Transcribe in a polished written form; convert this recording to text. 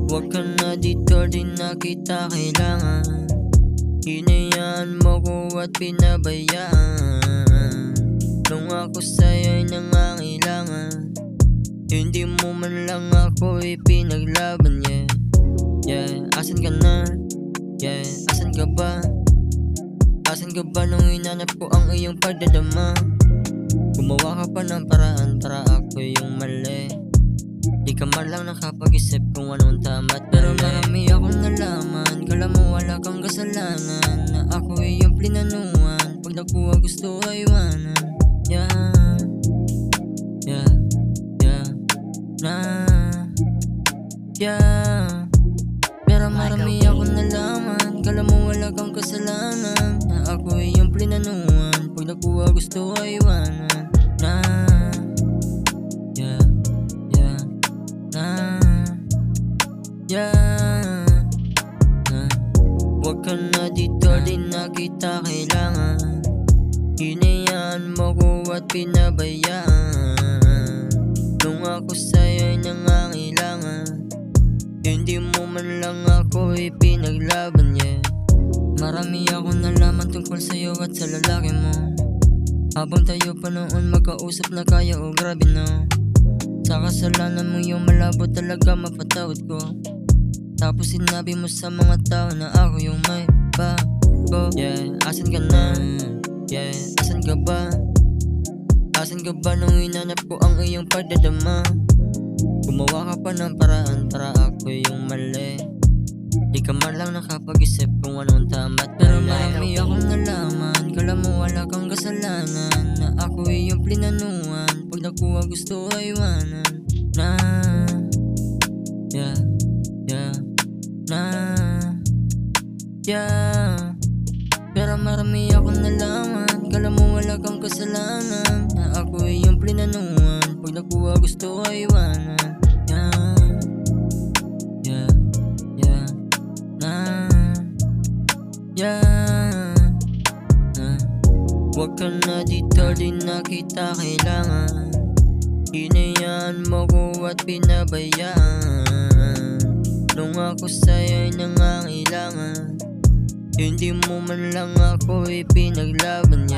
Huwag ka na dito, di na kita kailangan. Hinayaan mo ko at pinabayaan. Nung ako sa'yo'y nangangailangan, hindi mo man lang ako ipinaglaban. Asan ka na? Asan ka ba? Asan ka ba nung hinanap ko ang iyong pagdadama? Gumawa ka pa ng paraan para ako yung mali. Di ka man lang nakapag-isip kung anong tama at pero marami akong nalaman. Kala mo wala kang kasalanan, na ako iyong plinanuan. Pag nakuha gusto ay iwanan. Pero marami akong nalaman. Kala mo wala kang kasalanan, na ako iyong plinanuan. Pag nakuha gusto ay iwanan. Huwag ka na dito, di na kita kailangan. Hinayaan mo ko at pinabayaan. Nung ako sa'yo'y nangangailangan, hindi mo man lang ako ipinaglaban. Marami akong nalaman tungkol sa'yo at sa lalaki mo. Habang tayo pa noon magkausap na kaya, oh grabe no. Sa kasalanan mo yung malabo talaga mapatawad ko. Tapos sinabi mo sa mga tao na ako yung may bago. Asan ka na? Asan ka ba? Asan ka ba nung hinanap ko ang iyong pagdadama? Gumawa ka pa ng paraan para ako yung mali. Di ka man lang nakapag-isip kung anong tama at pero marami akong nalaman. Kala mo wala kang kasalanan, na ako iyong plinanuan. Pag nakuha gusto ay iwanan. Pero marami akong nalaman. Kala mo wala kang kasalanan, na ako iyong plinanuan. Pag nakuha gusto ay iwanan. Huwag ka na dito, di na kita kailangan. Hinayaan mo ko at pinabayaan. Nung ako sa'yo'y nangangailangan, hindi mo man lang ako ipinaglaban.